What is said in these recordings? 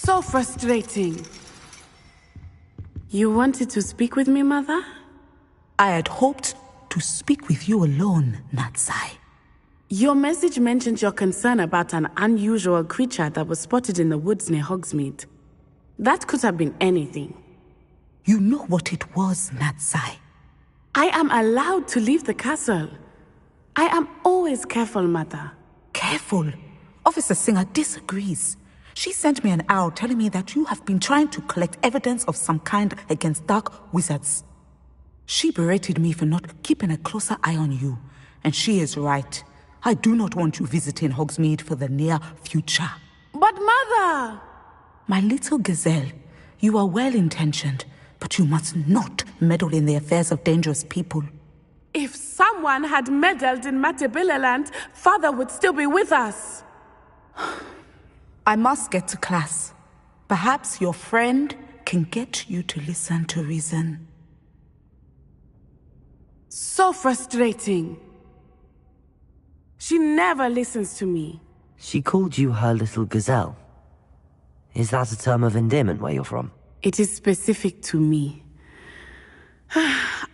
So frustrating. You wanted to speak with me, Mother? I had hoped to speak with you alone, Natsai. Your message mentioned your concern about an unusual creature that was spotted in the woods near Hogsmeade. That could have been anything. You know what it was, Natsai. I am allowed to leave the castle. I am always careful, Mother. Careful? Officer Singer disagrees. She sent me an owl telling me that you have been trying to collect evidence of some kind against dark wizards. She berated me for not keeping a closer eye on you, and she is right. I do not want you visiting Hogsmeade for the near future. But Mother! My little gazelle, you are well-intentioned, but you must not meddle in the affairs of dangerous people. If someone had meddled in Matabeleland, Father would still be with us. I must get to class. Perhaps your friend can get you to listen to reason. So frustrating. She never listens to me. She called you her little gazelle. Is that a term of endearment where you're from? It is specific to me.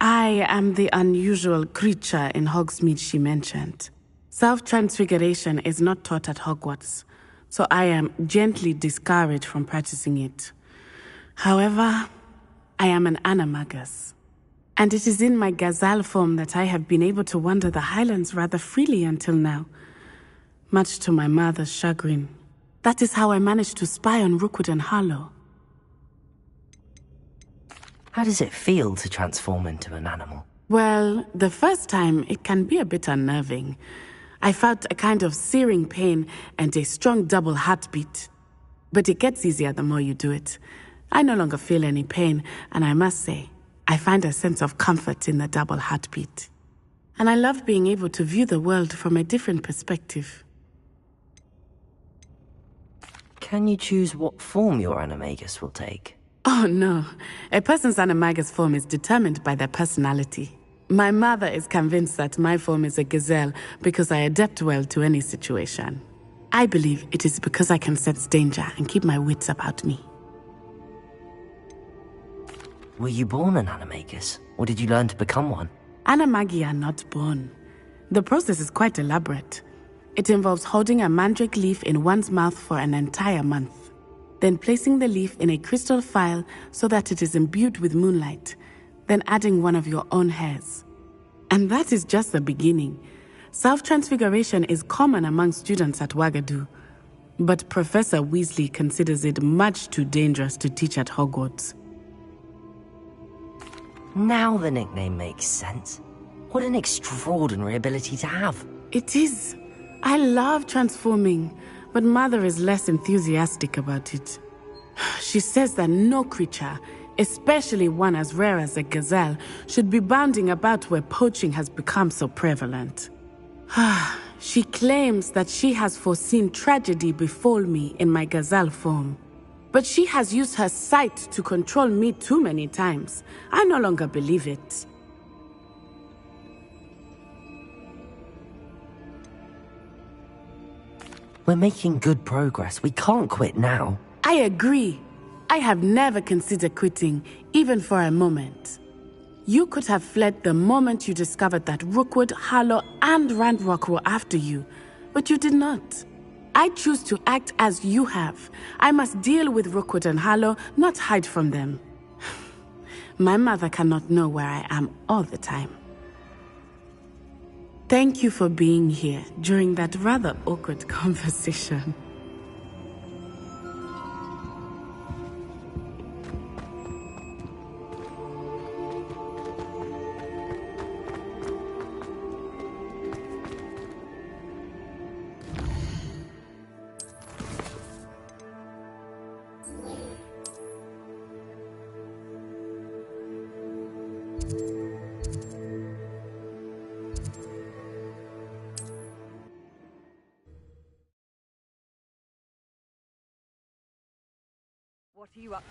I am the unusual creature in Hogsmeade she mentioned. Self-transfiguration is not taught at Hogwarts, so I am gently discouraged from practicing it. However, I am an animagus, and it is in my gazelle form that I have been able to wander the Highlands rather freely until now, much to my mother's chagrin. That is how I managed to spy on Rookwood and Harlow. How does it feel to transform into an animal? Well, the first time, it can be a bit unnerving. I felt a kind of searing pain and a strong double heartbeat. But it gets easier the more you do it. I no longer feel any pain, and I must say, I find a sense of comfort in the double heartbeat. And I love being able to view the world from a different perspective. Can you choose what form your animagus will take? Oh no, a person's animagus form is determined by their personality. My mother is convinced that my form is a gazelle because I adapt well to any situation. I believe it is because I can sense danger and keep my wits about me. Were you born an animagus, or did you learn to become one? Animagi are not born. The process is quite elaborate. It involves holding a mandrake leaf in one's mouth for an entire month, then placing the leaf in a crystal phial so that it is imbued with moonlight, then adding one of your own hairs. And that is just the beginning. Self-transfiguration is common among students at Wagadu, but Professor Weasley considers it much too dangerous to teach at Hogwarts. Now the nickname makes sense. What an extraordinary ability to have. It is. I love transforming, but Mother is less enthusiastic about it. She says that no creature, especially one as rare as a gazelle, should be bounding about where poaching has become so prevalent. She claims that she has foreseen tragedy befall me in my gazelle form. But she has used her sight to control me too many times. I no longer believe it. We're making good progress. We can't quit now. I agree. I have never considered quitting, even for a moment. You could have fled the moment you discovered that Rookwood, Harlow, and Ranrock were after you, but you did not. I choose to act as you have. I must deal with Rookwood and Harlow, not hide from them. My mother cannot know where I am all the time. Thank you for being here during that rather awkward conversation.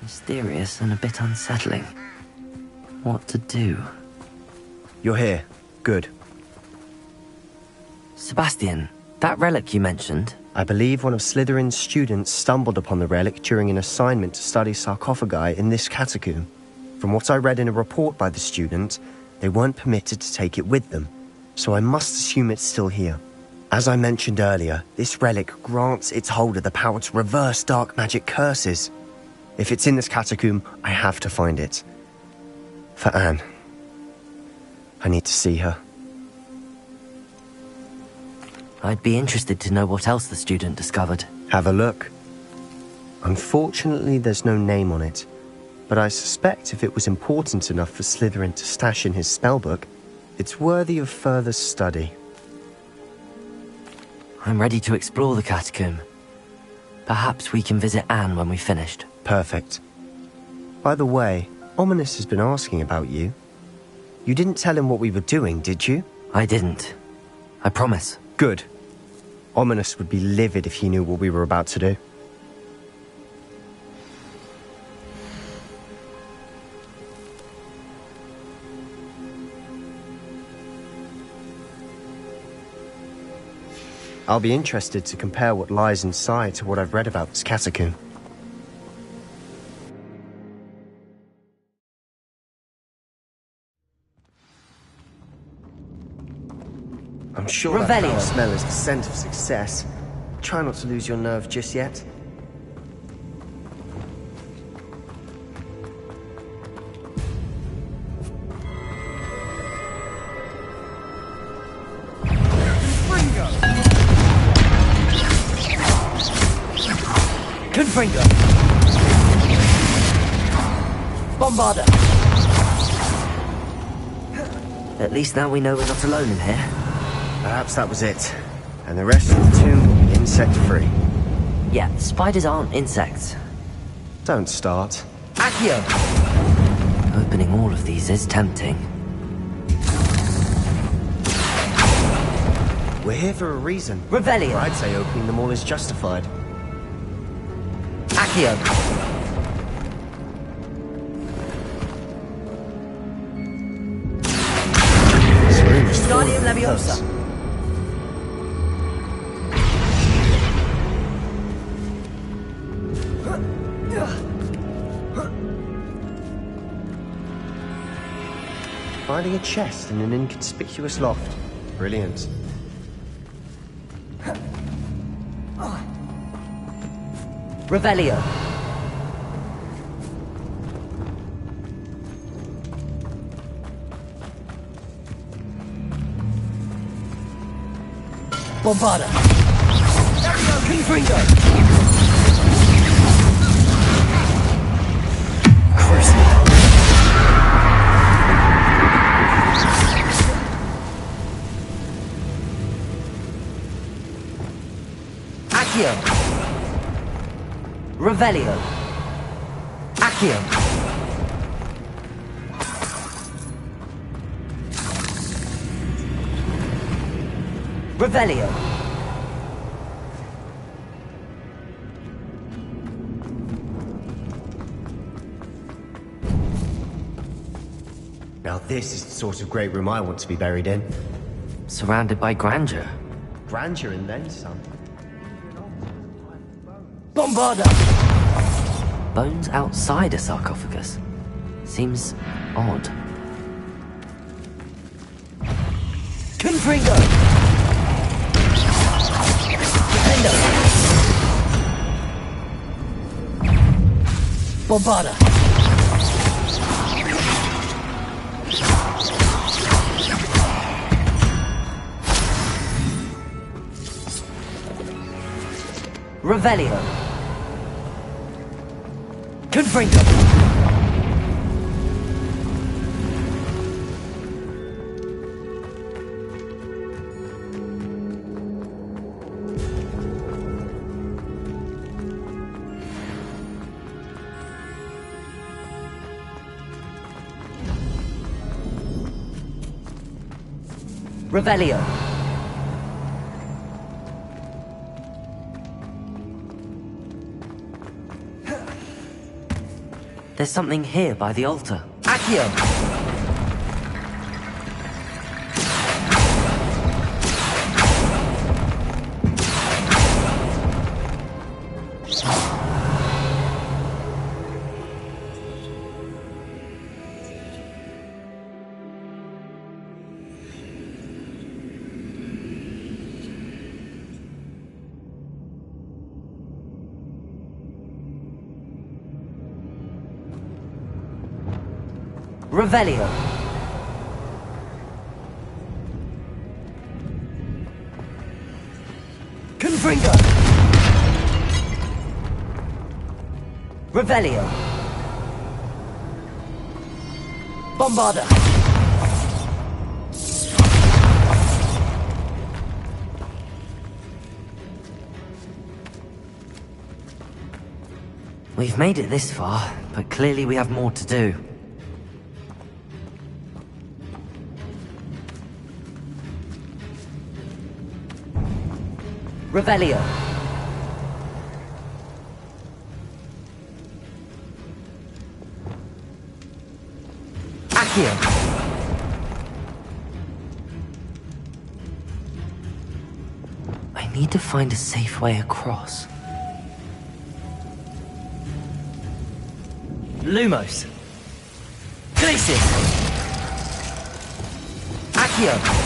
Mysterious and a bit unsettling. What to do? You're here. Good. Sebastian, that relic you mentioned, I believe one of Slytherin's students stumbled upon the relic during an assignment to study sarcophagi in this catacomb. From what I read in a report by the student, they weren't permitted to take it with them, so I must assume it's still here. As I mentioned earlier, this relic grants its holder the power to reverse dark magic curses. If it's in this catacomb, I have to find it. For Anne. I need to see her. I'd be interested to know what else the student discovered. Have a look. Unfortunately, there's no name on it, but I suspect if it was important enough for Slytherin to stash in his spellbook, it's worthy of further study. I'm ready to explore the catacomb. Perhaps we can visit Anne when we've finished. Perfect. By the way, Ominous has been asking about you. You didn't tell him what we were doing, did you? I didn't. I promise. Good. Ominous would be livid if he knew what we were about to do. I'll be interested to compare what lies inside to what I've read about this catacomb. I'm sure that foul smell is the scent of success. Try not to lose your nerve just yet. Confringo! Bombarda! At least now we know we're not alone in here. Perhaps that was it. And the rest of the tomb will be insect-free. Yeah, spiders aren't insects. Don't start. Accio! Opening all of these is tempting. We're here for a reason. Revelio! I'd say opening them all is justified. Accio! Guardian Leviosa! Finding a chest in an inconspicuous loft. Brilliant. Revelio! Bombarda! Confringo! Accio! Revelio! Accio! Revelio! Now this is the sort of great room I want to be buried in. Surrounded by grandeur. Grandeur and then some. Bombarda! Bones outside a sarcophagus. Seems odd. Confringo! Defendo! Bombarda! Revelio! Confringo! Revelio! There's something here by the altar. Accio! Revelio. Confringo. Revelio. Bombarda. We've made it this far, but clearly we have more to do. Revelio. Accio. I need to find a safe way across. Lumos. Glacius. Accio.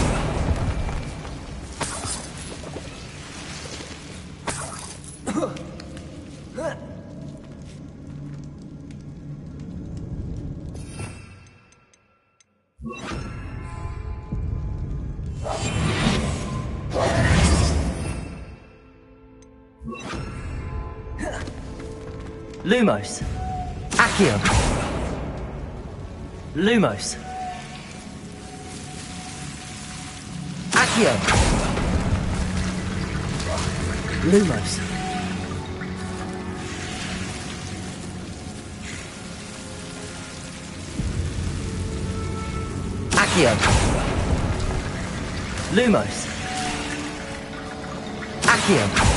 Lumos. Accio. Lumos. Accio. Lumos. Accio. Lumos. Accio.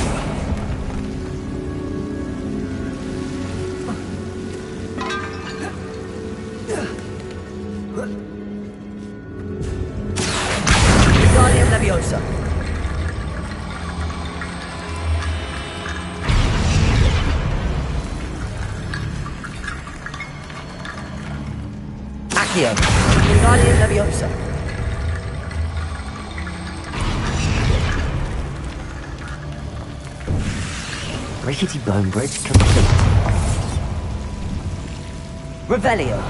Leviosa. Accio. Guardian Leviosa. Rickety bone bridge complete. Revelio.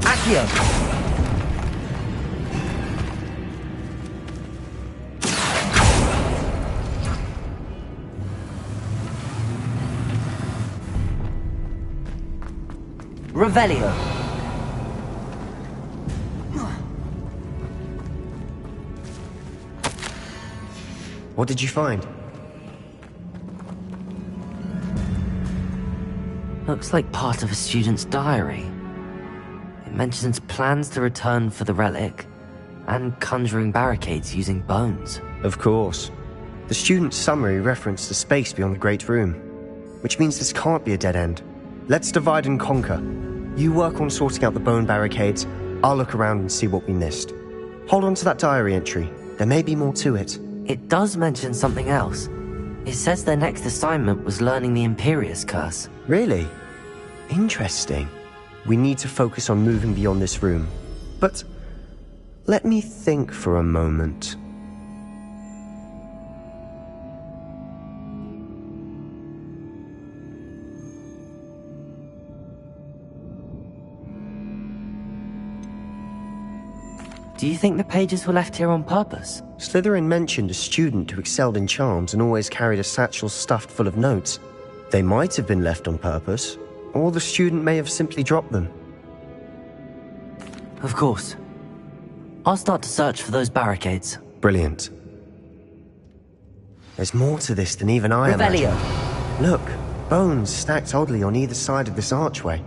Accio. Revelio. What did you find? Looks like part of a student's diary. It mentions plans to return for the relic, and conjuring barricades using bones. Of course. The student's summary referenced the space beyond the Great Room, which means this can't be a dead end. Let's divide and conquer. You work on sorting out the bone barricades, I'll look around and see what we missed. Hold on to that diary entry. There may be more to it. It does mention something else. It says their next assignment was learning the Imperius Curse. Really? Interesting. We need to focus on moving beyond this room. But let me think for a moment. Do you think the pages were left here on purpose? Slytherin mentioned a student who excelled in charms and always carried a satchel stuffed full of notes. They might have been left on purpose, or the student may have simply dropped them. Of course. I'll start to search for those barricades. Brilliant. There's more to this than even I Revelio. imagined. Look, bones stacked oddly on either side of this archway.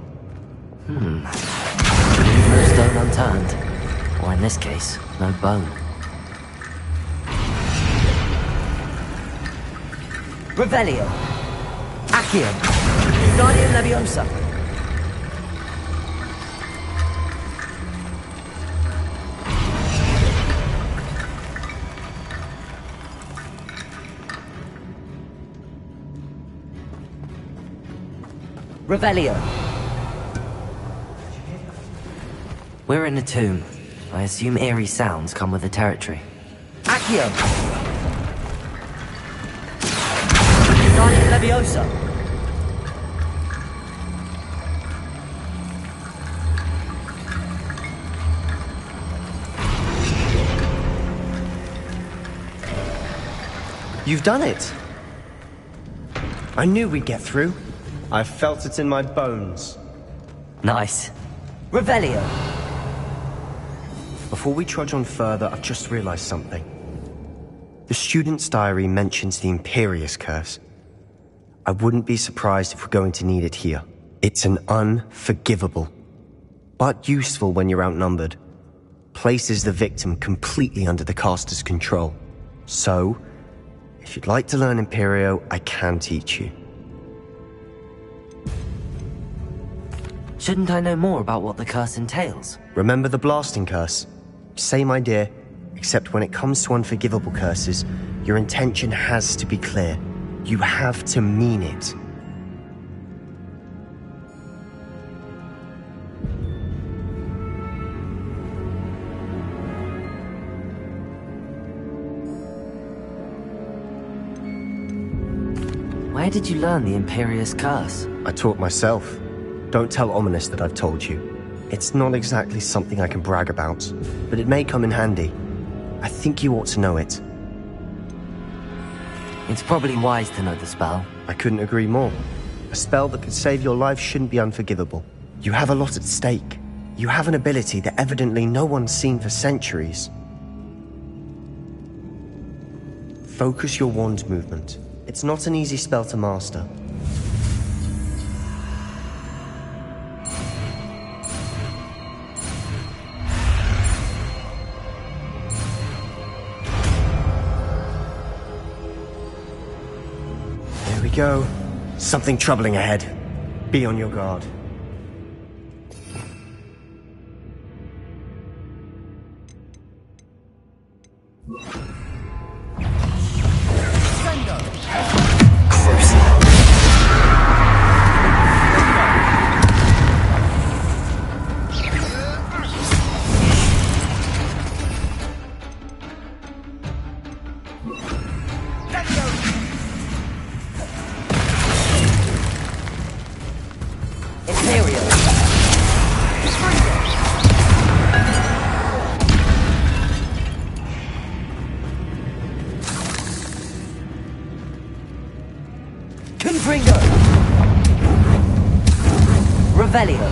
Leave no stone unturned. Or in this case, no bone. Revelio. Accio. Guardian Leviosa. Revelio. We're in a tomb. I assume eerie sounds come with the territory. Accio! Guardian Leviosa! You've done it! I knew we'd get through. I felt it in my bones. Nice. Revelio! Before we trudge on further, I've just realized something. The student's diary mentions the Imperius Curse. I wouldn't be surprised if we're going to need it here. It's an unforgivable, but useful when you're outnumbered. Places the victim completely under the caster's control. So, if you'd like to learn Imperio, I can teach you. Shouldn't I know more about what the curse entails? Remember the blasting curse? Same idea, except when it comes to unforgivable curses, your intention has to be clear. You have to mean it. Where did you learn the Imperius Curse? I taught myself. Don't tell Ominous that I've told you. It's not exactly something I can brag about, but it may come in handy. I think you ought to know it. It's probably wise to know the spell. I couldn't agree more. A spell that could save your life shouldn't be unforgivable. You have a lot at stake. You have an ability that evidently no one's seen for centuries. Focus your wand movement. It's not an easy spell to master. There we go. Something troubling ahead. Be on your guard. Revelio.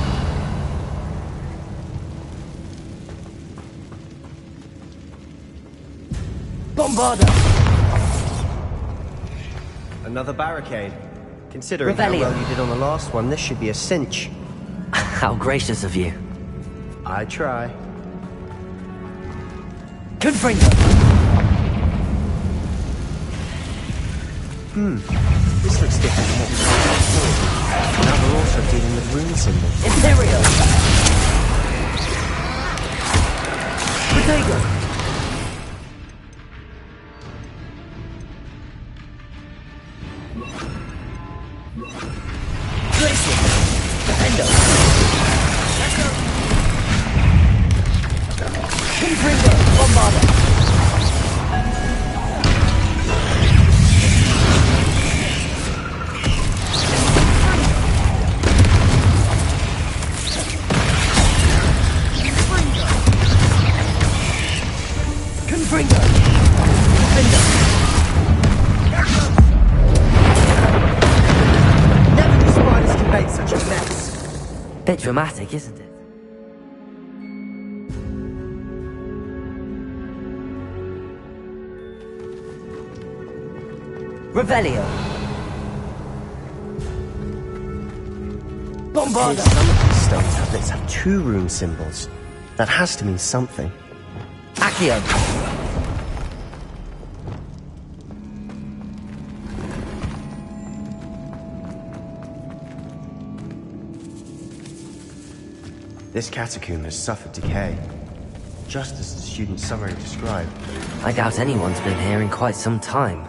Bombarda. Another barricade. Considering how well you did on the last one, this should be a cinch. How gracious of you. I try. Confringo. This looks different from what we saw before. Now we're also dealing with rune symbols. Imperio. Protego. Bit dramatic, isn't it? Revelio. Bombarda. Some of these stone tablets have 2 rune symbols. That has to mean something. Accio. This catacomb has suffered decay, just as the student's summary described. I doubt anyone's been here in quite some time.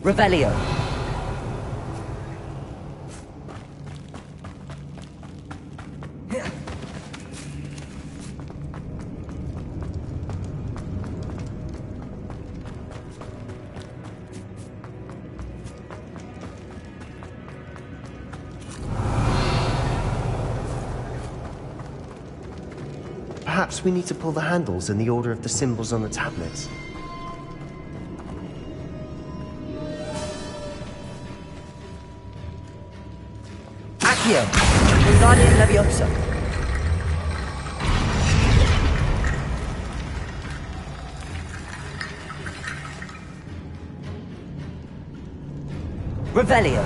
Revelio. Perhaps we need to pull the handles in the order of the symbols on the tablets. Accio. Wingardium Leviosa. Revelio.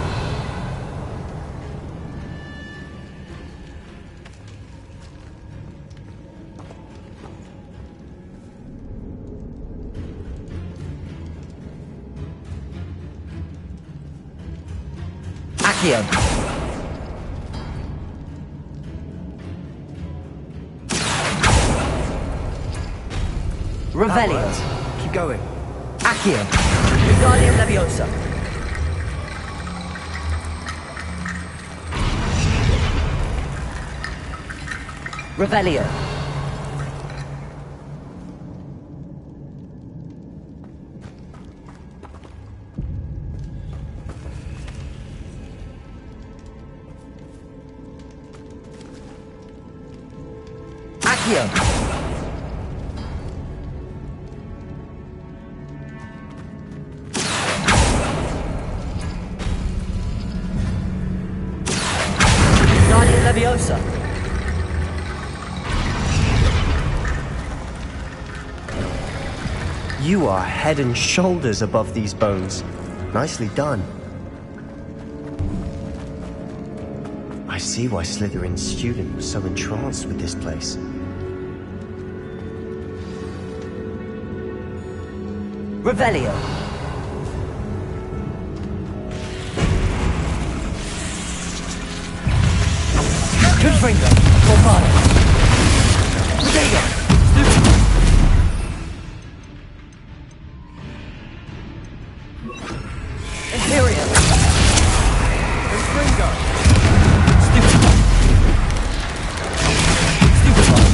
Accio. Revelio. Keep going. Accio. Wingardium Leviosa. Revelio. Accio. Wingardium Leviosa. You are head and shoulders above these bones. Nicely done. I see why Slytherin's student was so entranced with this place. Revelio. Confringo. Corvado. Rodrigo. Imperium. Confringo. Stupefy. Stupefy.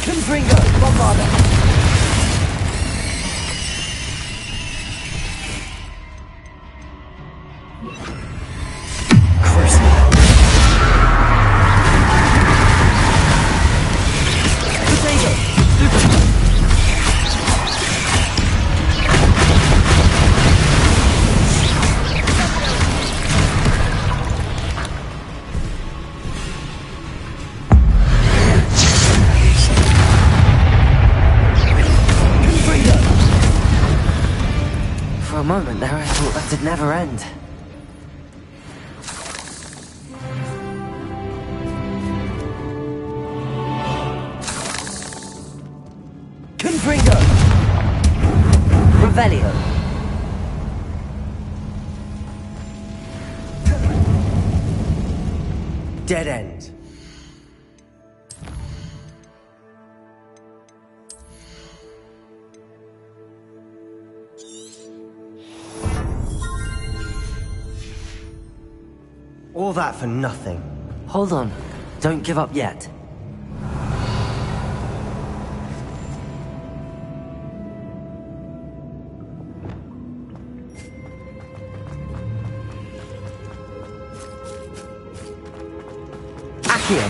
Confringo. Bombarda. For a moment there, I thought that it'd never end. Confringo! Revelio! Dead end. All that for nothing. Hold on. Don't give up yet. Accio.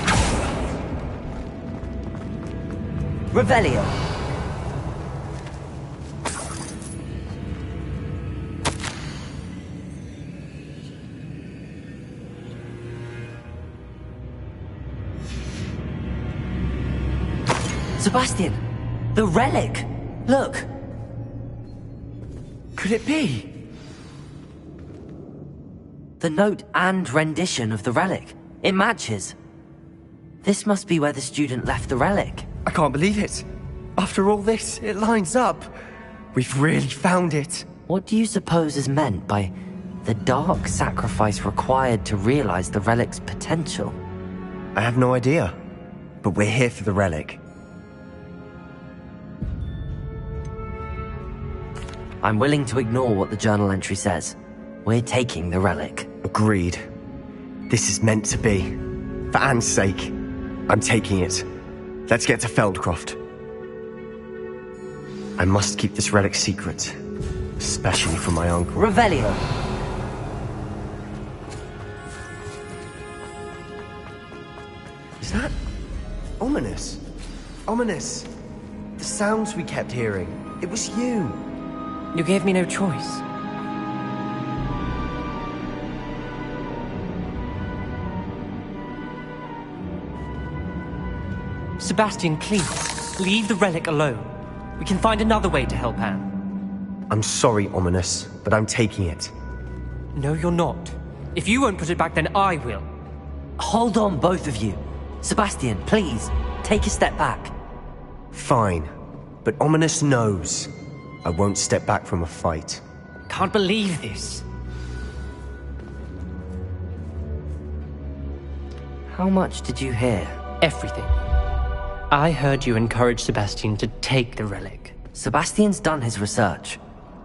Revelio. Sebastian! The relic! Look! Could it be? The note and rendition of the relic. It matches. This must be where the student left the relic. I can't believe it. After all this, it lines up. We've really found it. What do you suppose is meant by The dark sacrifice required to realize the relic's potential. I have no idea, but we're here for the relic. I'm willing to ignore what the journal entry says. We're taking the relic. Agreed. This is meant to be. For Anne's sake, I'm taking it. Let's get to Feldcroft. I must keep this relic secret, especially from my uncle. Revelio! Is that ominous? Ominous. The sounds we kept hearing. It was you. You gave me no choice. Sebastian, please, leave the relic alone. We can find another way to help Anne. I'm sorry, Ominous, but I'm taking it. No, you're not. If you won't put it back, then I will. Hold on, both of you. Sebastian, please, take a step back. Fine, but Ominous knows I won't step back from a fight. Can't believe this. How much did you hear? Everything. I heard you encourage Sebastian to take the relic. Sebastian's done his research.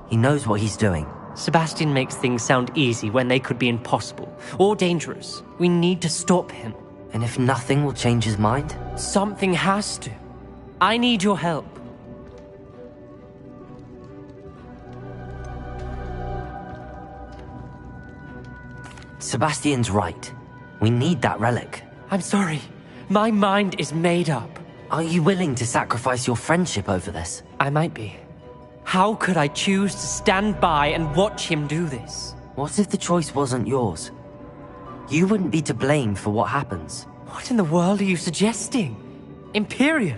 He knows what he's doing. Sebastian makes things sound easy when they could be impossible or dangerous. We need to stop him. And if nothing will change his mind? Something has to. I need your help. Sebastian's right. We need that relic. I'm sorry. My mind is made up. Are you willing to sacrifice your friendship over this? I might be. How could I choose to stand by and watch him do this? What if the choice wasn't yours? You wouldn't be to blame for what happens. What in the world are you suggesting? Imperial?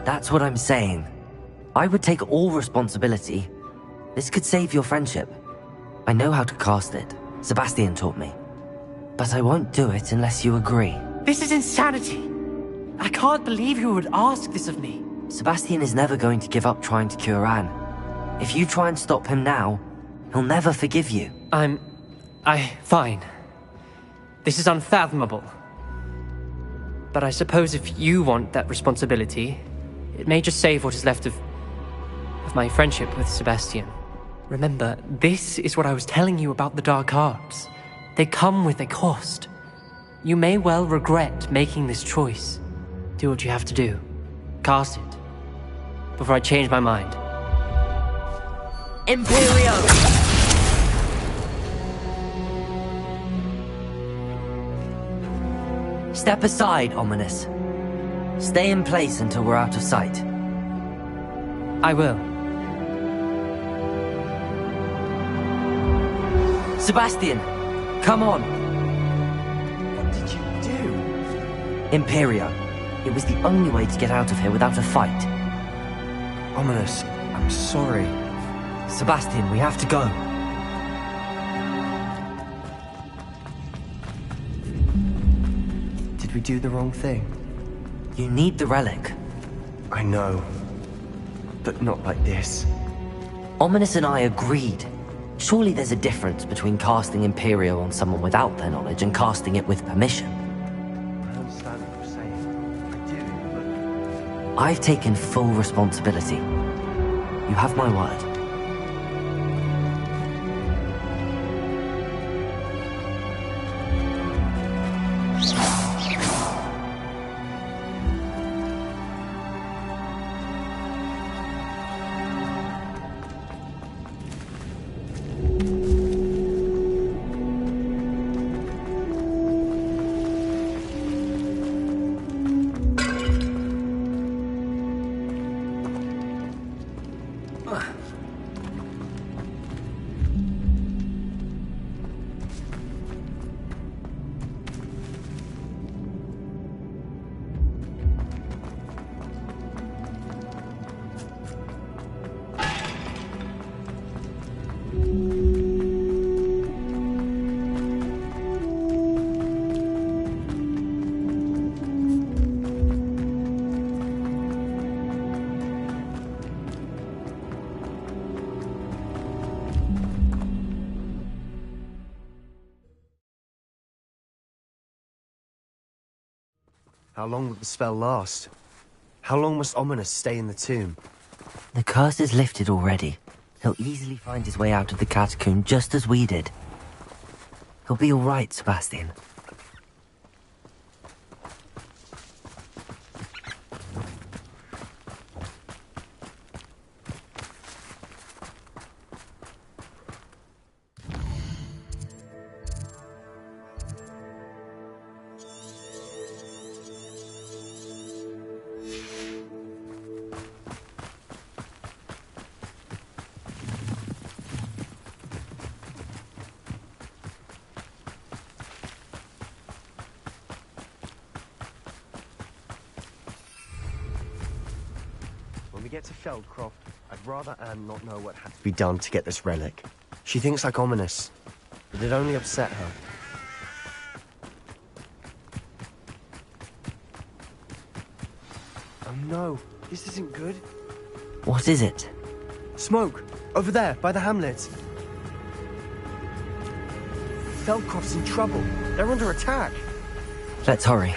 That's what I'm saying. I would take all responsibility. This could save your friendship. I know how to cast it. Sebastian taught me. But I won't do it unless you agree. This is insanity. I can't believe you would ask this of me. Sebastian is never going to give up trying to cure Anne. If you try and stop him now, he'll never forgive you. Fine. This is unfathomable. But I suppose if you want that responsibility, it may just save what is left of my friendship with Sebastian. Remember, this is what I was telling you about the dark arts. They come with a cost. You may well regret making this choice. Do what you have to do. Cast it. Before I change my mind. Imperio! Step aside, Ominous. Stay in place until we're out of sight. I will. Sebastian, come on. What did you do? Imperio. It was the only way to get out of here without a fight. Ominous, I'm sorry. Sebastian, we have to go. Did we do the wrong thing? You need the relic. I know. But not like this. Ominous and I agreed. Surely there's a difference between casting Imperio on someone without their knowledge and casting it with permission. I understand what you're saying. I do, but... I've taken full responsibility. You have my word. How long will the spell last? How long must Ominous stay in the tomb? The curse is lifted already. He'll easily find his way out of the catacomb just as we did. He'll be all right, Sebastian. When we get to Feldcroft, I'd rather Anne not know what had to be done to get this relic. She thinks like Ominous, but it only upset her. Oh no, this isn't good. What is it? Smoke! Over there, by the hamlet. Feldcroft's in trouble. They're under attack. Let's hurry.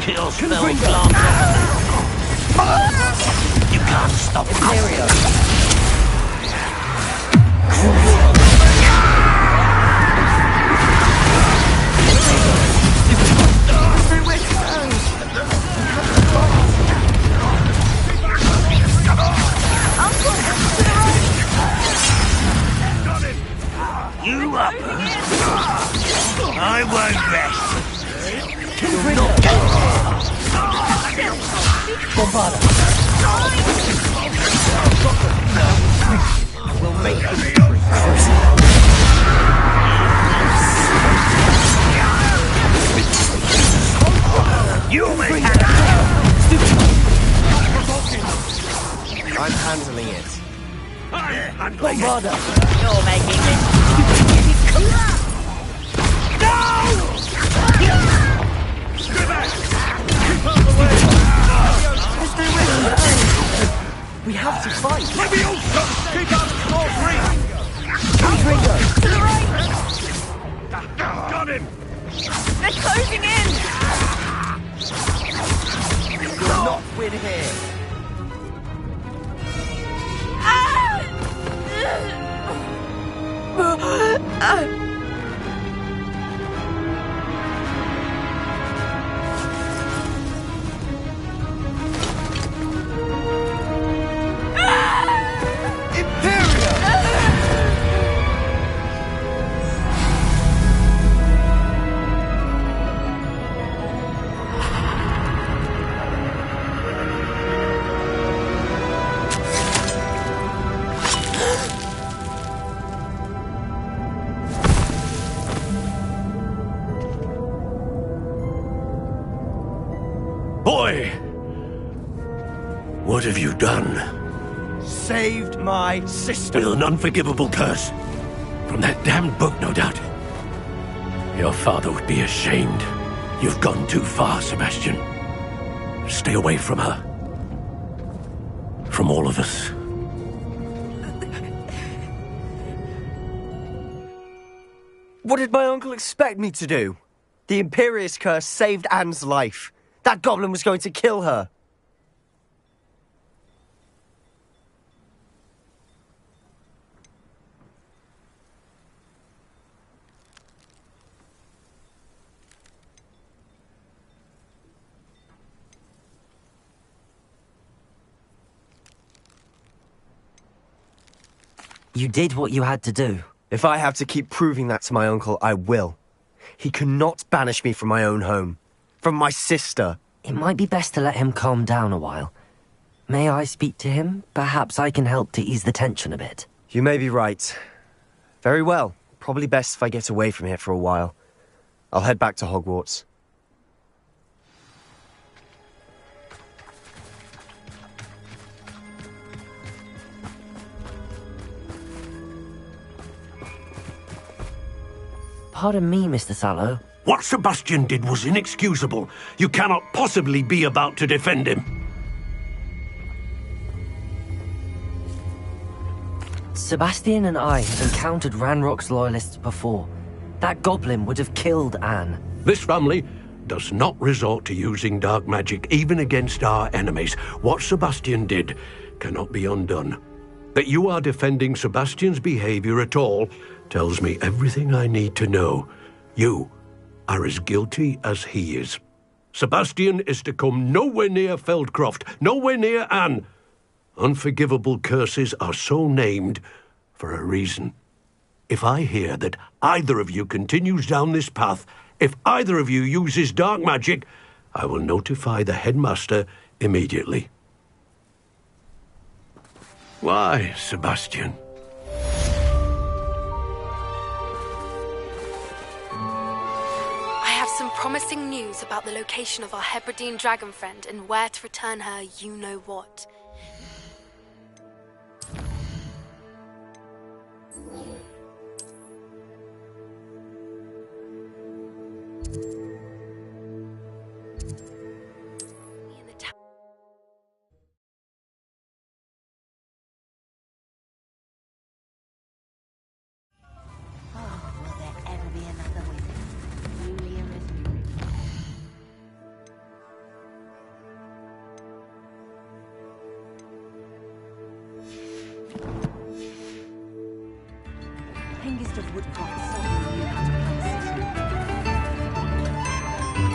Kill spell You can't stop Imperial. You up? I won't rest. We'll make I'm handling it. I'm Bombarda. You're making this. We have to fight. Let me also keep up small free. To the right! Got him. They're closing in! You'll not win here. Boy! What have you done? Saved my sister. With an unforgivable curse. From that damned book, no doubt. Your father would be ashamed. You've gone too far, Sebastian. Stay away from her. From all of us. What did my uncle expect me to do? The Imperious curse saved Anne's life. That goblin was going to kill her. You did what you had to do. If I have to keep proving that to my uncle, I will. He cannot banish me from my own home. From my sister. It might be best to let him calm down a while. May I speak to him? Perhaps I can help to ease the tension a bit. You may be right. Very well. Probably best if I get away from here for a while. I'll head back to Hogwarts. Pardon me, Mr. Sallow. What Sebastian did was inexcusable. You cannot possibly be about to defend him. Sebastian and I have encountered Ranrock's loyalists before. That goblin would have killed Anne. This family does not resort to using dark magic even against our enemies. What Sebastian did cannot be undone. That you are defending Sebastian's behavior at all tells me everything I need to know. You are as guilty as he is. Sebastian is to come nowhere near Feldcroft, nowhere near Anne. Unforgivable curses are so named for a reason. If I hear that either of you continues down this path, if either of you uses dark magic, I will notify the headmaster immediately. Why, Sebastian? I have some promising news about the location of our Hebridean dragon friend and where to return her you-know-what.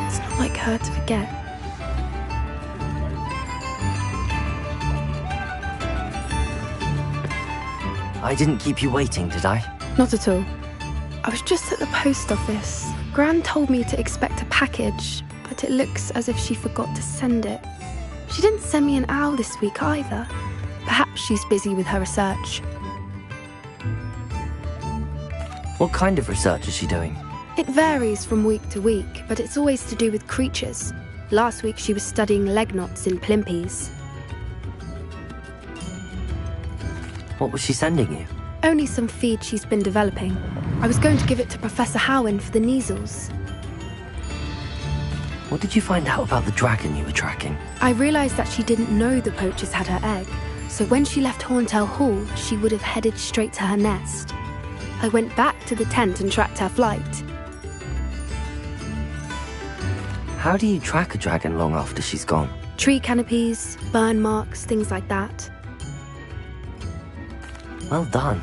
It's not like her to forget. I didn't keep you waiting, did I? Not at all. I was just at the post office. Gran told me to expect a package, but it looks as if she forgot to send it. She didn't send me an owl this week either. Perhaps she's busy with her research. What kind of research is she doing? It varies from week to week, but it's always to do with creatures. Last week she was studying leg knots in plimpies. What was she sending you? Only some feed she's been developing. I was going to give it to Professor Howen for the measles. What did you find out about the dragon you were tracking? I realised that she didn't know the poachers had her egg, so when she left Horntail Hall, she would have headed straight to her nest. I went back to the tent and tracked her flight. How do you track a dragon long after she's gone? Tree canopies, burn marks, things like that. Well done.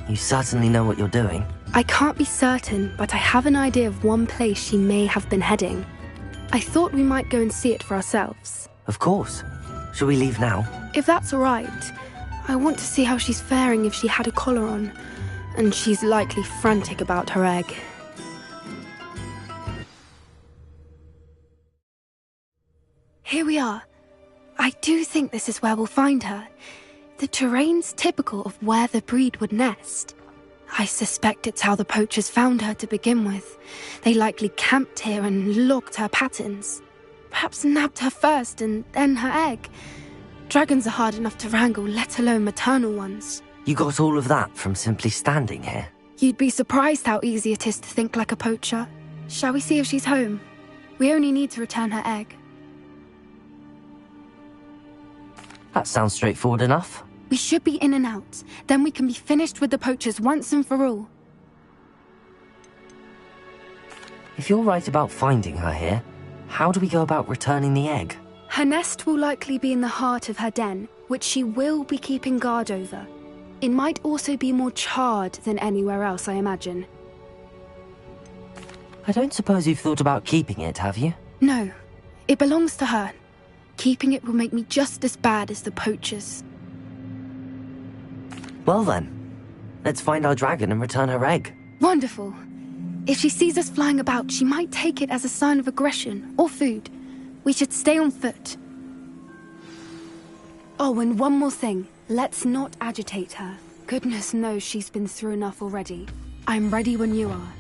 You certainly know what you're doing. I can't be certain, but I have an idea of one place she may have been heading. I thought we might go and see it for ourselves. Of course. Shall we leave now? If that's all right. I want to see how she's faring if she had a collar on. And she's likely frantic about her egg. Here we are. I do think this is where we'll find her. The terrain's typical of where the breed would nest. I suspect it's how the poachers found her to begin with. They likely camped here and logged her patterns. Perhaps nabbed her first and then her egg. Dragons are hard enough to wrangle, let alone maternal ones. You got all of that from simply standing here? You'd be surprised how easy it is to think like a poacher. Shall we see if she's home? We only need to return her egg. That sounds straightforward enough. We should be in and out. Then we can be finished with the poachers once and for all. If you're right about finding her here, how do we go about returning the egg? Her nest will likely be in the heart of her den, which she will be keeping guard over. It might also be more charred than anywhere else, I imagine. I don't suppose you've thought about keeping it, have you? No. It belongs to her. Keeping it will make me just as bad as the poachers. Well then, let's find our dragon and return her egg. Wonderful. If she sees us flying about, she might take it as a sign of aggression or food. We should stay on foot. Oh, and one more thing. Let's not agitate her. Goodness knows she's been through enough already. I'm ready when you are.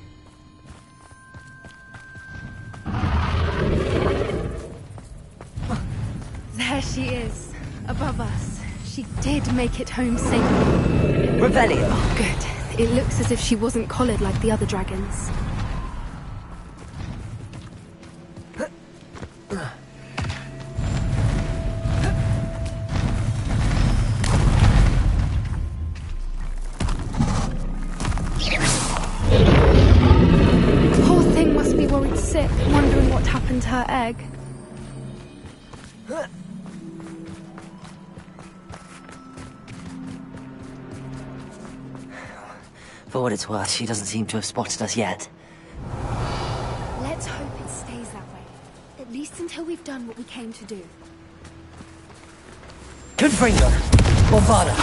There she is, above us. She did make it home safely. Revelio! Good. It looks as if she wasn't collared like the other dragons. poisoned her egg. For what it's worth, she doesn't seem to have spotted us yet. Let's hope it stays that way. At least until we've done what we came to do. Confringo! Bombarda!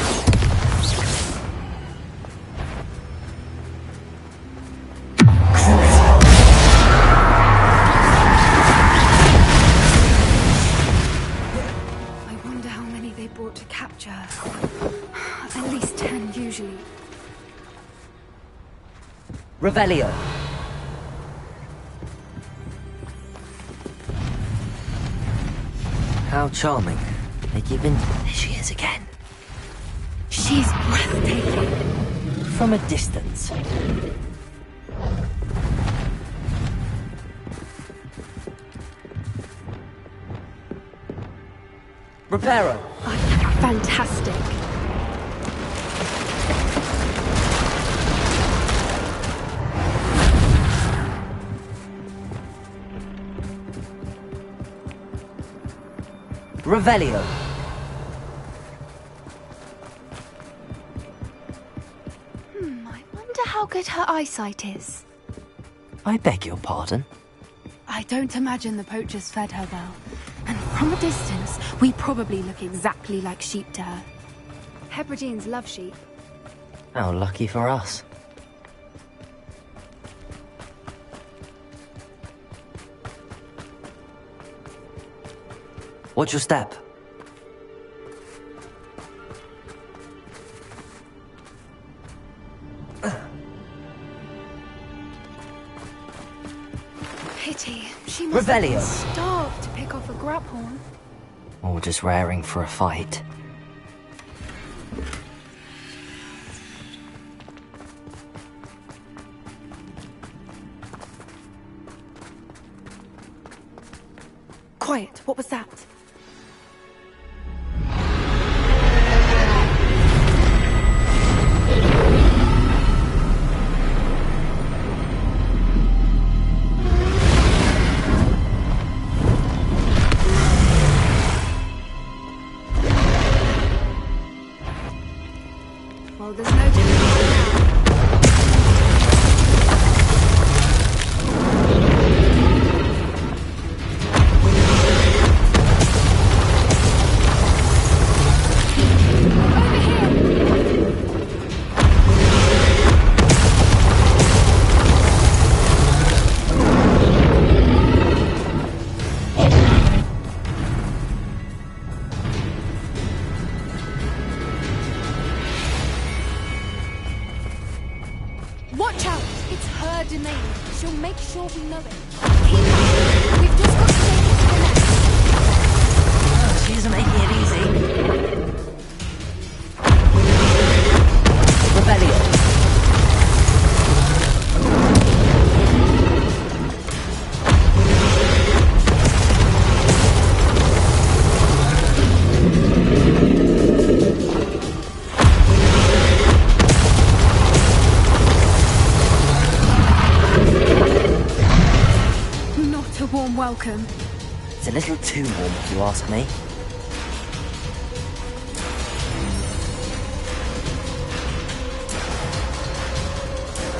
I wonder how many they brought to capture. At least 10 usually. Revelio! How charming. They keep in... There she is again. She's breathtaking. From a distance. Reparo! Fantastic. Revelio! I wonder how good her eyesight is. I beg your pardon? I don't imagine the poachers fed her well. And from a distance, we probably look exactly like sheep to her. Hebrideans love sheep. How lucky for us. What's your step? Pity. She must have been starved to pick off a grapehorn. Or just raring for a fight. Quiet. What was that? Well, there's no time now. Watch out! It's her domain. She'll make sure we know it. Keep up. We've just got to make it to the nest. She isn't making it easy. Rebellion. Not a warm welcome. It's a little too warm, if you ask me.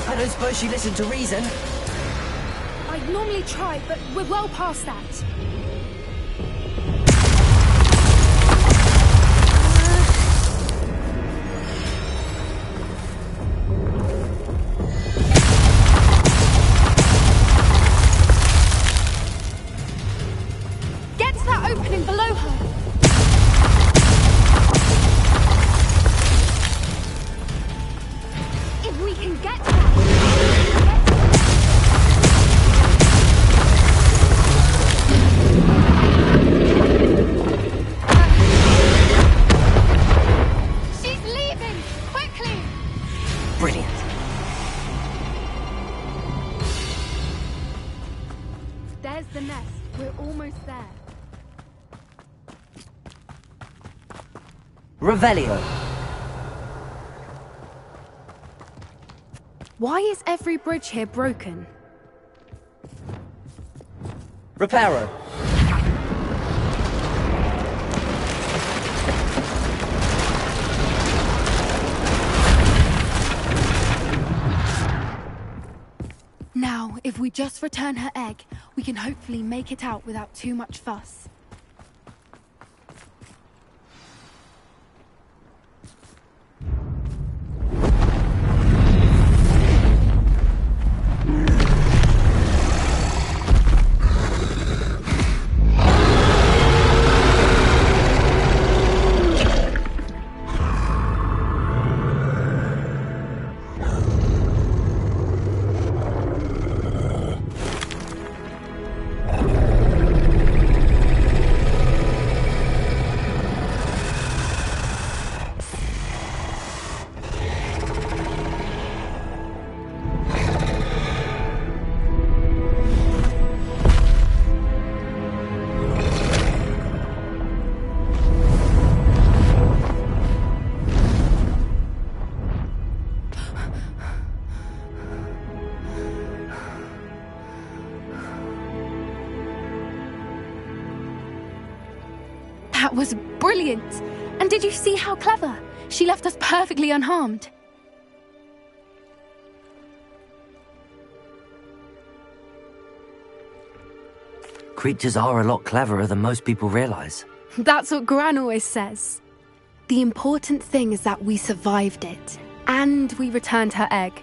I don't suppose she listened to reason. I'd normally try, but we're well past that. Get to that opening below her. If we can get to that. She's leaving! Quickly! Brilliant. There's the nest. We're almost there. Revelio. Why is every bridge here broken? Reparo. Now, if we just return her egg, we can hopefully make it out without too much fuss. That was brilliant! And did you see how clever? She left us perfectly unharmed. Creatures are a lot cleverer than most people realize. That's what Gran always says. The important thing is that we survived it, and we returned her egg.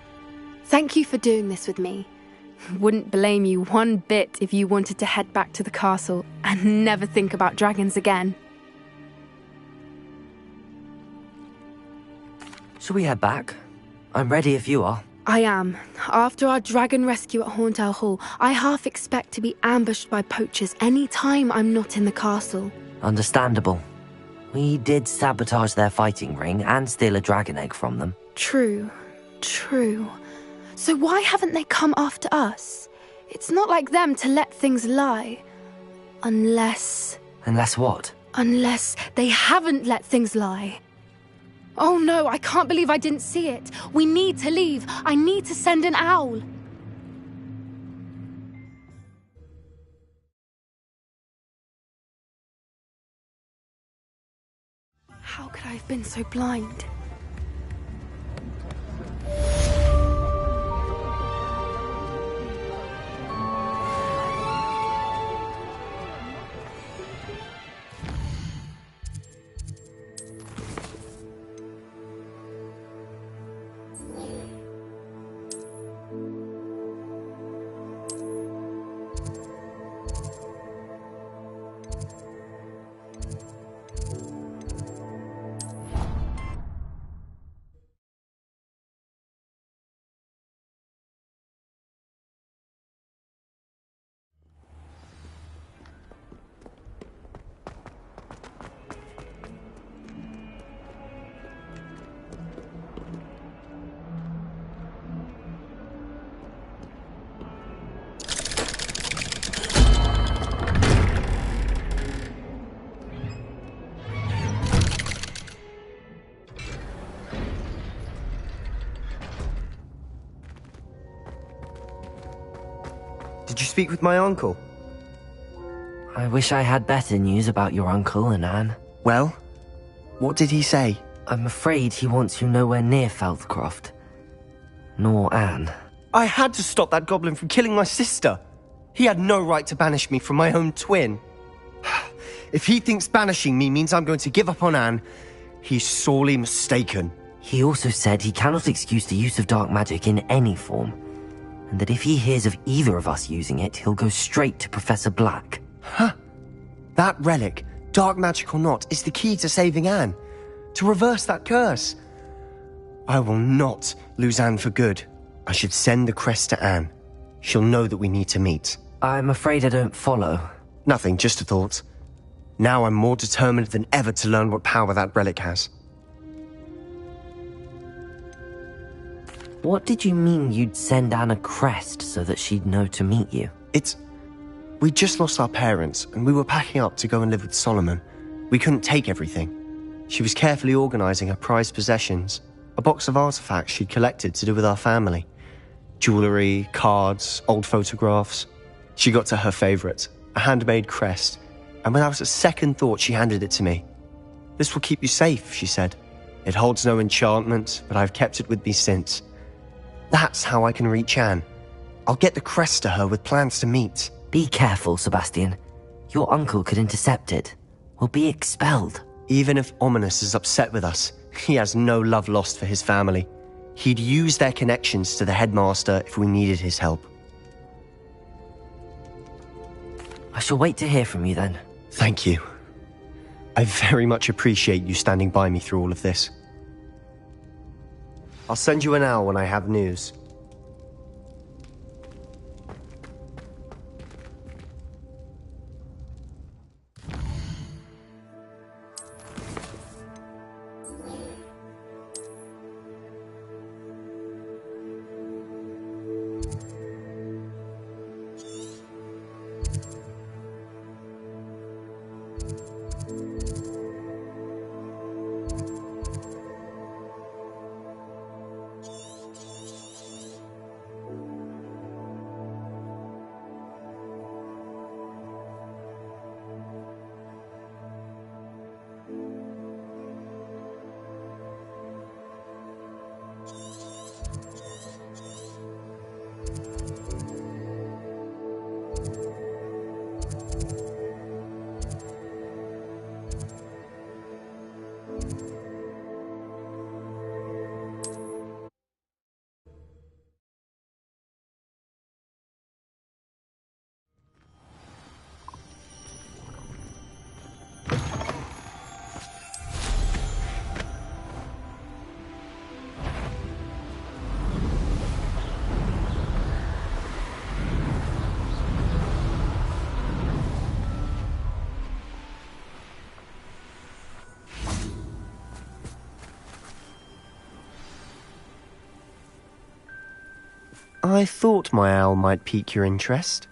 Thank you for doing this with me. Wouldn't blame you one bit if you wanted to head back to the castle and never think about dragons again. Shall we head back? I'm ready if you are. I am. After our dragon rescue at Horndale Hall, I half expect to be ambushed by poachers any time I'm not in the castle. Understandable. We did sabotage their fighting ring and steal a dragon egg from them. True. So why haven't they come after us? It's not like them to let things lie. Unless... Unless what? Unless they haven't let things lie. Oh no, I can't believe I didn't see it. We need to leave. I need to send an owl. How could I have been so blind? Did you speak with my uncle? I wish I had better news about your uncle and Anne. Well, what did he say? I'm afraid he wants you nowhere near Felthcroft. Nor Anne. I had to stop that goblin from killing my sister. He had no right to banish me from my own twin. If he thinks banishing me means I'm going to give up on Anne, he's sorely mistaken. He also said he cannot excuse the use of dark magic in any form, and that if he hears of either of us using it, he'll go straight to Professor Black. Huh. That relic, dark magic or not, is the key to saving Anne. To reverse that curse. I will not lose Anne for good. I should send the crest to Anne. She'll know that we need to meet. I'm afraid I don't follow. Nothing, just a thought. Now I'm more determined than ever to learn what power that relic has. What did you mean you'd send Anne a crest so that she'd know to meet you? We just lost our parents, and we were packing up to go and live with Solomon. We couldn't take everything. She was carefully organising her prized possessions, a box of artifacts she'd collected to do with our family. Jewellery, cards, old photographs. She got to her favourite, a handmade crest, and without a second thought she handed it to me. "This will keep you safe," she said. "It holds no enchantment, but I've kept it with me since. That's how I can reach Anne. I'll get the crest to her with plans to meet." Be careful, Sebastian. Your uncle could intercept it. We'll be expelled. Even if Ominous is upset with us, he has no love lost for his family. He'd use their connections to the headmaster if we needed his help. I shall wait to hear from you then. Thank you. I very much appreciate you standing by me through all of this. I'll send you an owl when I have news. I thought my owl might pique your interest.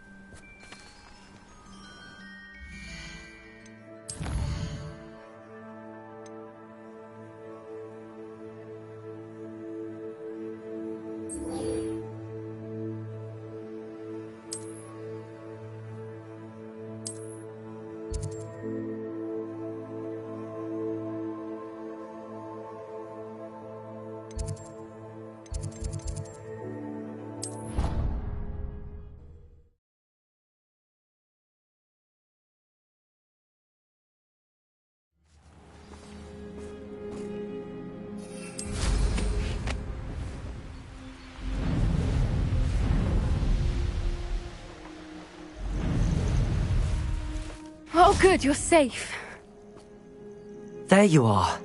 Oh, good, you're safe. There you are.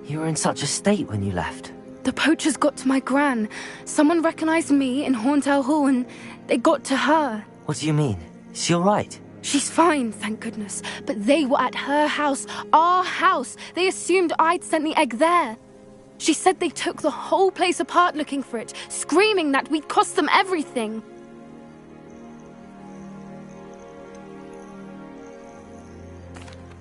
You were in such a state when you left. The poachers got to my gran. Someone recognized me in Horntail Hall and they got to her. What do you mean? Is she alright? She's fine, thank goodness. But they were at her house, our house. They assumed I'd sent the egg there. She said they took the whole place apart looking for it, screaming that we'd cost them everything.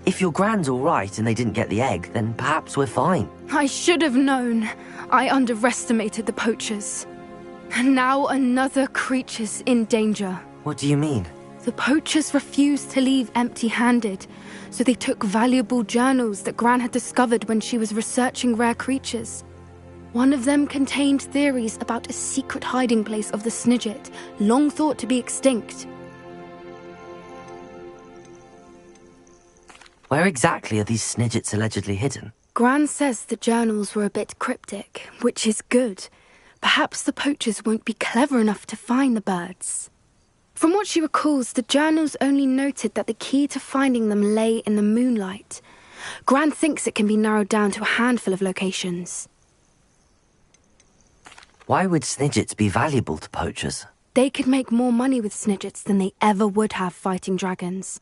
If your gran's alright and they didn't get the egg, then perhaps we're fine. I should have known. I underestimated the poachers. And now another creature's in danger. What do you mean? The poachers refused to leave empty-handed, so they took valuable journals that Gran had discovered when she was researching rare creatures. One of them contained theories about a secret hiding place of the Snidget, long thought to be extinct. Where exactly are these Snidgets allegedly hidden? Gran says the journals were a bit cryptic, which is good. Perhaps the poachers won't be clever enough to find the birds. From what she recalls, the journals only noted that the key to finding them lay in the moonlight. Gran thinks it can be narrowed down to a handful of locations. Why would Snidgets be valuable to poachers? They could make more money with Snidgets than they ever would have fighting dragons.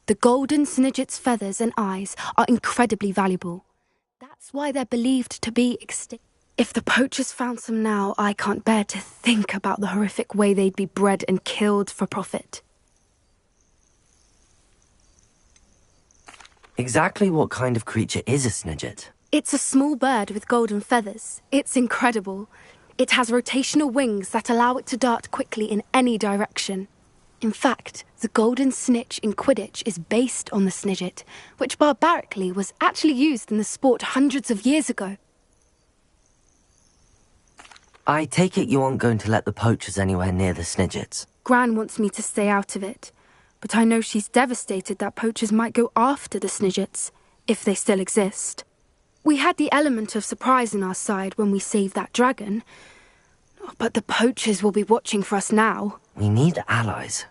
The golden Snidget's feathers and eyes are incredibly valuable. That's why they're believed to be extinct. If the poachers found some now, I can't bear to think about the horrific way they'd be bred and killed for profit. Exactly what kind of creature is a Snidget? It's a small bird with golden feathers. It's incredible. It has rotational wings that allow it to dart quickly in any direction. In fact, the golden snitch in Quidditch is based on the Snidget, which barbarically was actually used in the sport hundreds of years ago. I take it you aren't going to let the poachers anywhere near the Snidgets. Gran wants me to stay out of it, but I know she's devastated that poachers might go after the Snidgets, if they still exist. We had the element of surprise on our side when we saved that dragon, but the poachers will be watching for us now. We need allies.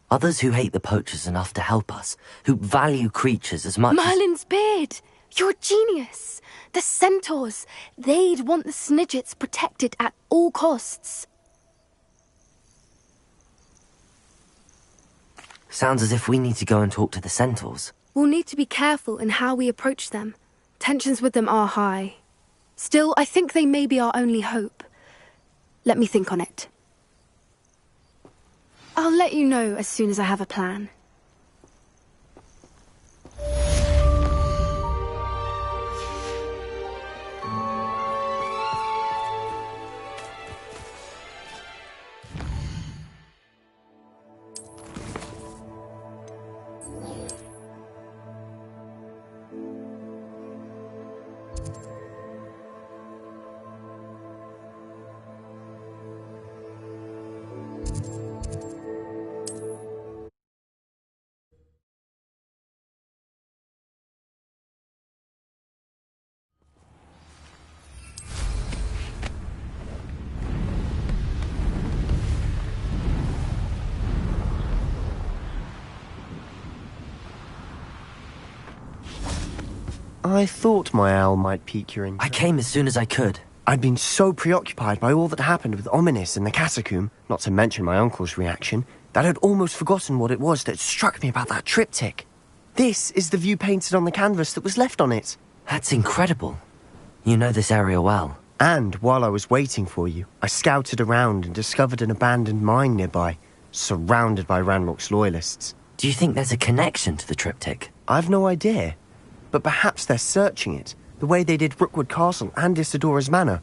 Others who hate the poachers enough to help us, who value creatures as much Merlin's beard! You're a genius! The centaurs! They'd want the Snidgets protected at all costs. Sounds as if we need to go and talk to the centaurs. We'll need to be careful in how we approach them. Tensions with them are high. Still, I think they may be our only hope. Let me think on it. I'll let you know as soon as I have a plan. I thought my owl might pique your interest. I came as soon as I could. I'd been so preoccupied by all that happened with Ominis and the catacomb, not to mention my uncle's reaction, that I'd almost forgotten what it was that struck me about that triptych. This is the view painted on the canvas that was left on it. That's incredible. You know this area well. And while I was waiting for you, I scouted around and discovered an abandoned mine nearby, surrounded by Ranrock's loyalists. Do you think there's a connection to the triptych? I've no idea, but perhaps they're searching it, the way they did Rookwood Castle and Isidora's Manor.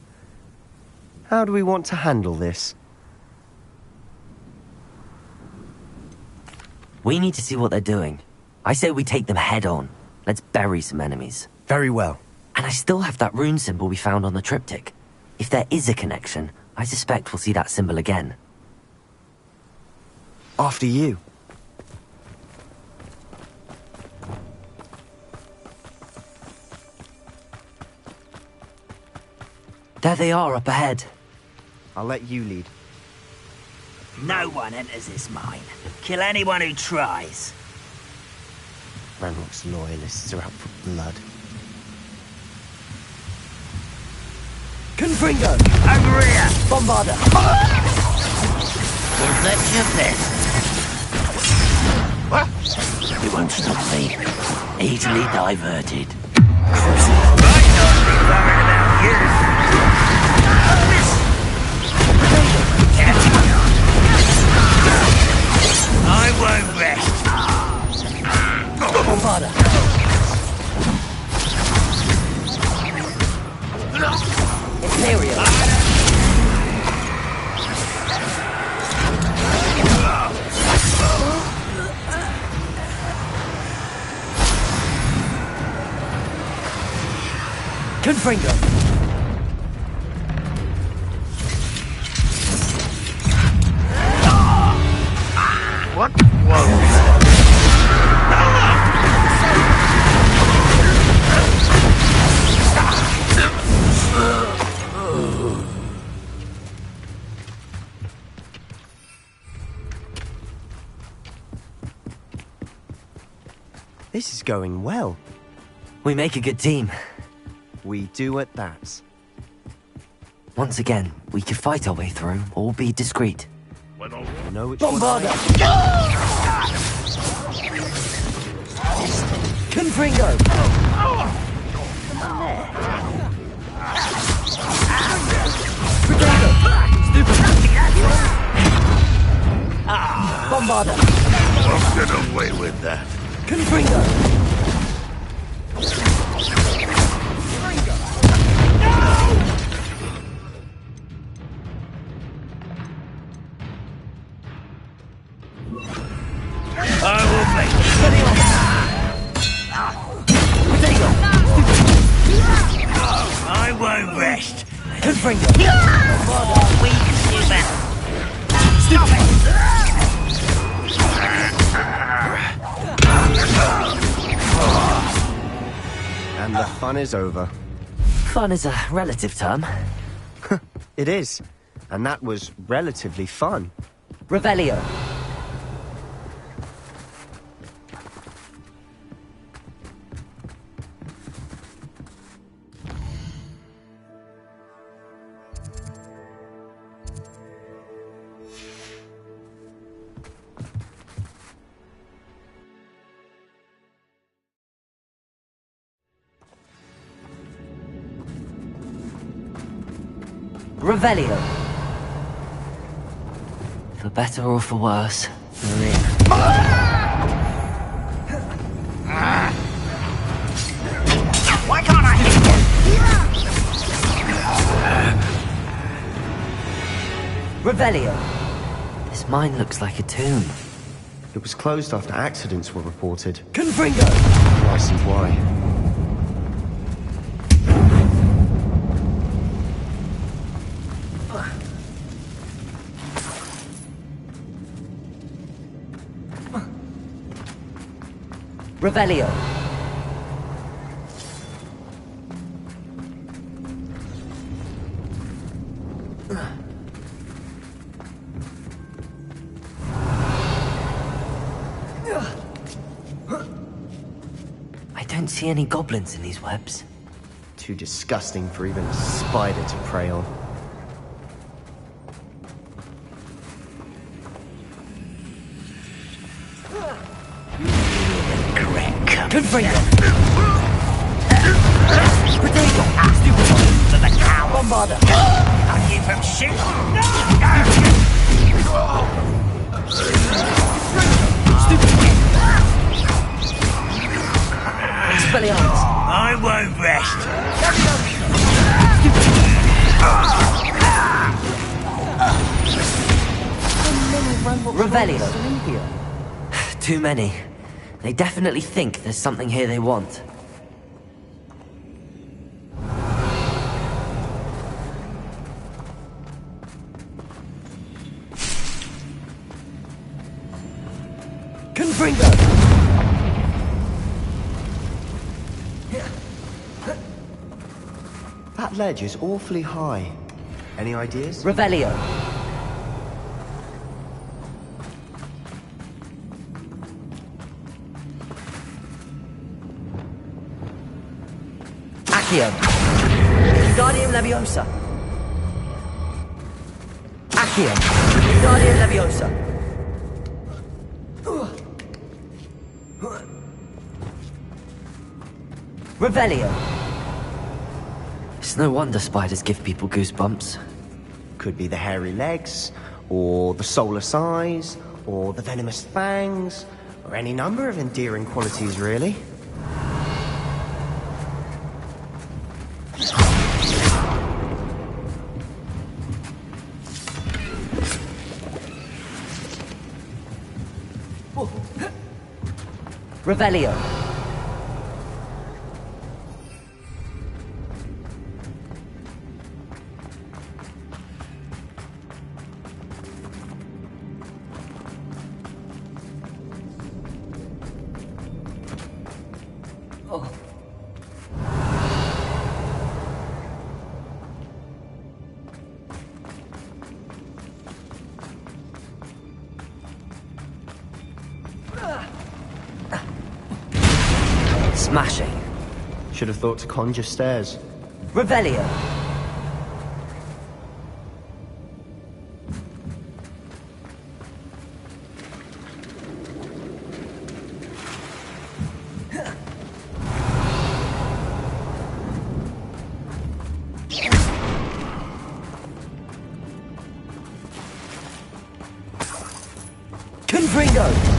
How do we want to handle this? We need to see what they're doing. I say we take them head on. Let's bury some enemies. Very well. And I still have that rune symbol we found on the triptych. If there is a connection, I suspect we'll see that symbol again. After you. There they are up ahead. I'll let you lead. No one enters this mine. Kill anyone who tries. Ranrock's loyalists are out for blood. Confringo! Over here! Bombarder! Was that your best? What? You won't stop me. Easily diverted. Might not be worried about you. I won't rest. Bombarder! Imperial! Confringo! What was that? This is going well. We make a good team. We do at that. Once again, we could fight our way through, or be discreet. I know which Bombarder! one Confringo! Bombarder! I'll get away with that. Confringo! I won't rest. Confringo! Weak human. Stop it! And the fun is over. Fun is a relative term. It is. And that was relatively fun. Revelio. Revelio. For better or for worse, you're in. Why can't I hit you? Revelio. This mine looks like a tomb. It was closed after accidents were reported. Confringo! Oh, I see why. Revelio. I don't see any goblins in these webs. Too disgusting for even a spider to prey on. Confringo! Potato! Stupid one! To the cow! Bombarder! I'll keep him shit! Expelliarmus! I won't rest! Revelio. Too many. They definitely think there's something here they want. Confringo! That ledge is awfully high. Any ideas? Revelio. Accio. Guardium Leviosa. Accio. Guardium Leviosa. Revelio. It's no wonder spiders give people goosebumps. Could be the hairy legs, or the soulless eyes, or the venomous fangs, or any number of endearing qualities, really. Revelio. Smashing. Should have thought to conjure stairs. Revelio. Confringo.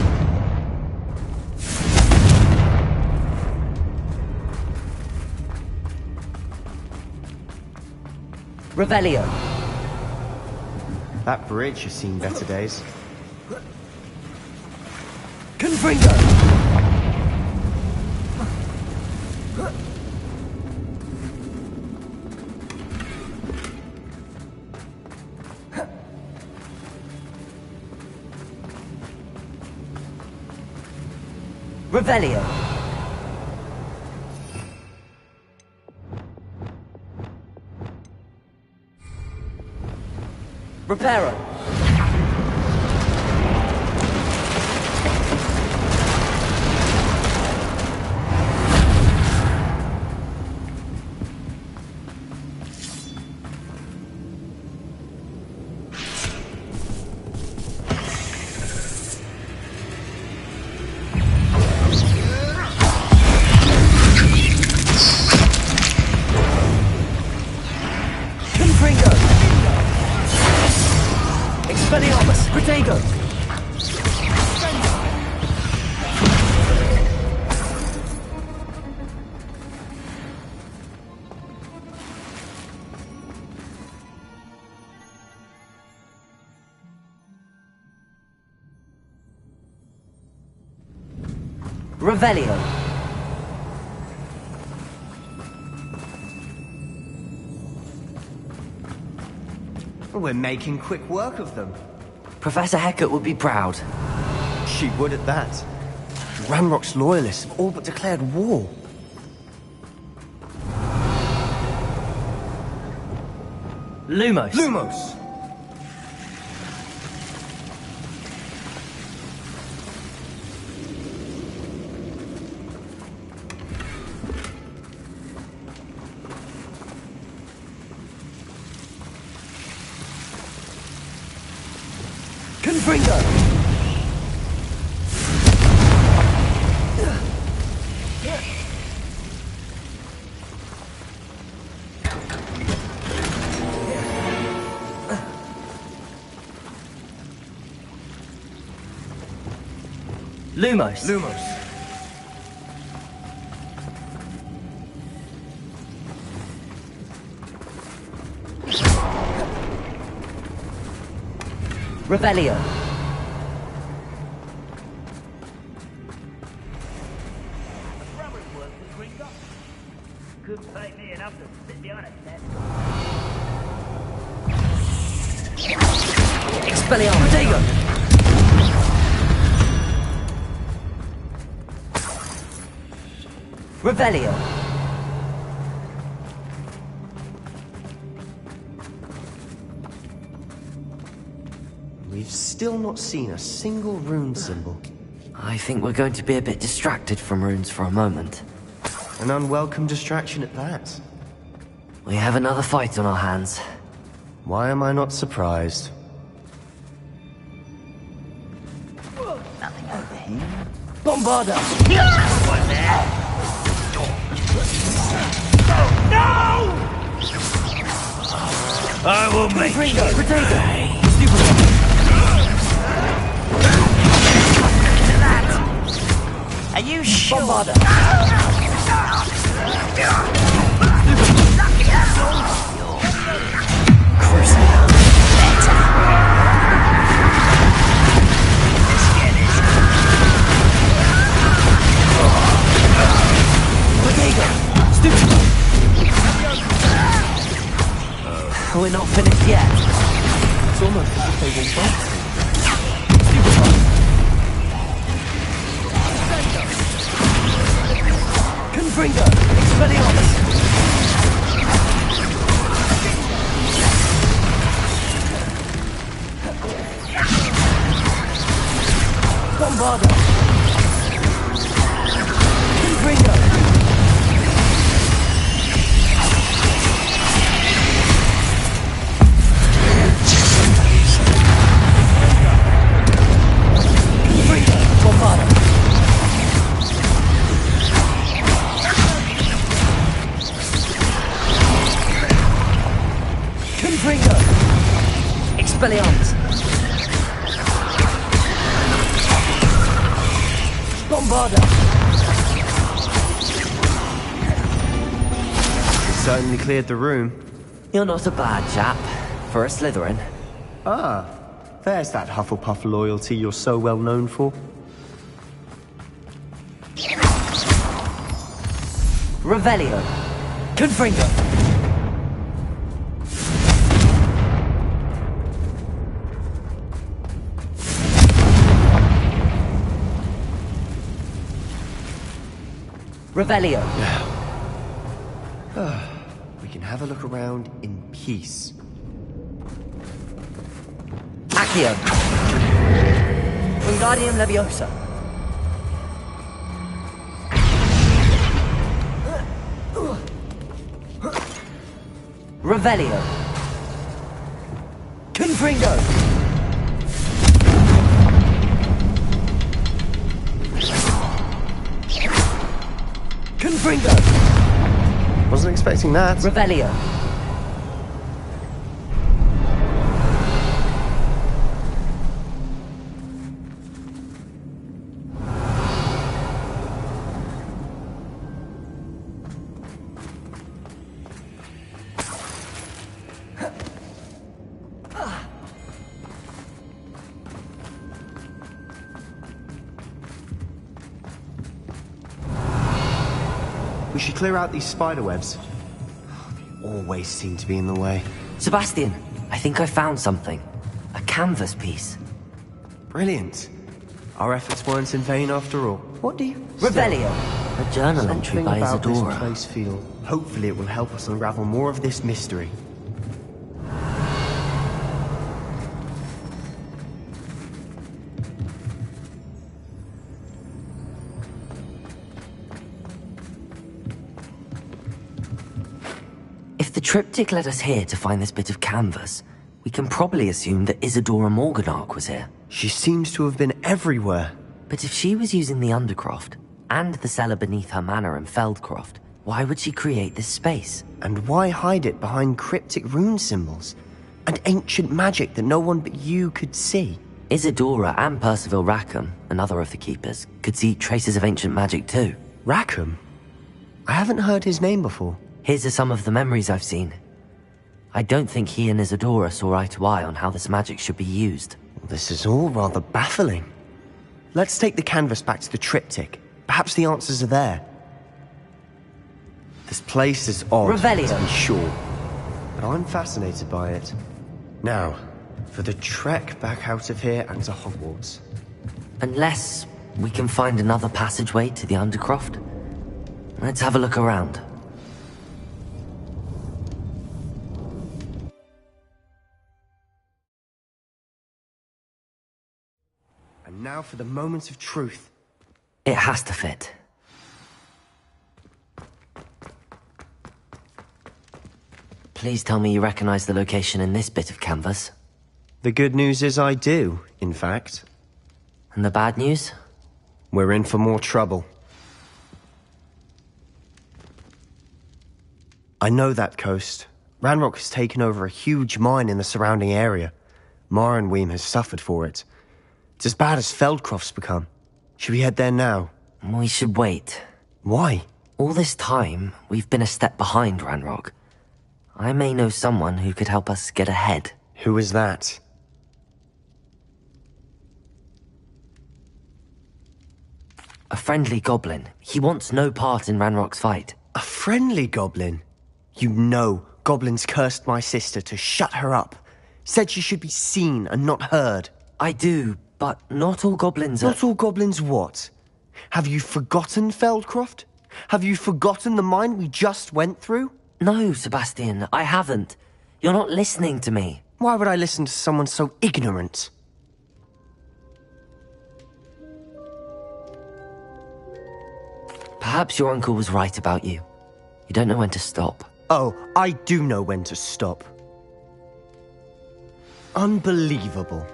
Revelio. That bridge has seen better days. Confringo. Revelio. Reparo. Expelliarmus! Protego! Revelio. We're making quick work of them. Professor Hecat would be proud. She would at that. Ranrock's loyalists have all but declared war. Lumos. Lumos! Confringo! Lumos. Lumos. Revelio. Couldn't pay me enough to sit behind a desk. Expelliarmus. Protego. Revelio. We've still not seen a single rune symbol. I think we're going to be a bit distracted from runes for a moment. An unwelcome distraction at that. We have another fight on our hands. Why am I not surprised? Nothing over here. Bombarda! One there. No! I will make you pay. Are you sure? Bombarda! We're not finished yet. It's almost as if they will fight. Confringo! Expelliarmus! Bombarda! Confringo! Bombarda! Confringo! Expelliarmus! Bombarda! It certainly cleared the room. You're not a bad chap for a Slytherin. Ah, there's that Hufflepuff loyalty you're so well known for. Revelio! Confringo! Revelio. We can have a look around in peace. Accio. Wingardium Leviosa. Revelio. Confringo. Confringo. Wasn't expecting that. Revelio. We should clear out these spiderwebs. They always seem to be in the way. Sebastian, I think I found something. A canvas piece. Brilliant. Our efforts weren't in vain after all. What do you... Revelio. A journal entry Something by about this Isadora. place feel. Hopefully it will help us unravel more of this mystery. If the triptych led us here to find this bit of canvas, we can probably assume that Isadora Morganach was here. She seems to have been everywhere. But if she was using the Undercroft, and the cellar beneath her manor in Feldcroft, why would she create this space? And why hide it behind cryptic rune symbols? And ancient magic that no one but you could see? Isadora and Percival Rackham, another of the Keepers, could see traces of ancient magic too. Rackham? I haven't heard his name before. His are some of the memories I've seen. I don't think he and Isadora saw eye to eye on how this magic should be used. This is all rather baffling. Let's take the canvas back to the triptych. Perhaps the answers are there. This place is odd, Revelio. to be sure, but I'm fascinated by it. Now, for the trek back out of here and to Hogwarts. Unless we can find another passageway to the Undercroft. Let's have a look around. And now for the moment of truth. It has to fit. Please tell me you recognize the location in this bit of canvas. The good news is I do, in fact. And the bad news? We're in for more trouble. I know that coast. Ranrock has taken over a huge mine in the surrounding area. Marrenweem has suffered for it. It's as bad as Feldcroft's become. Should we head there now? We should wait. Why? All this time, we've been a step behind Ranrock. I may know someone who could help us get ahead. Who is that? A friendly goblin. He wants no part in Ranrock's fight. A friendly goblin? You know, goblins cursed my sister to shut her up. Said she should be seen and not heard. I do, but not all goblins are... Not all goblins what? Have you forgotten Feldcroft? Have you forgotten the mine we just went through? No, Sebastian, I haven't. You're not listening to me. Why would I listen to someone so ignorant? Perhaps your uncle was right about you. You don't know when to stop. Oh, I do know when to stop. Unbelievable.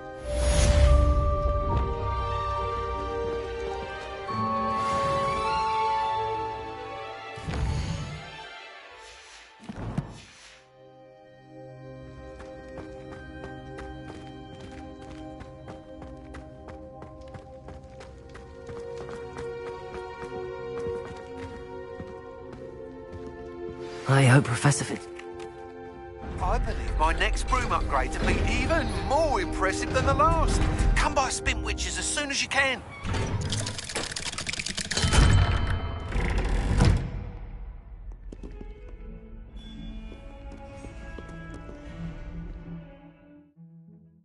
I hope Professor Fitz... I believe my next broom upgrade to be even more impressive than the last. Come by Spin Witches as soon as you can.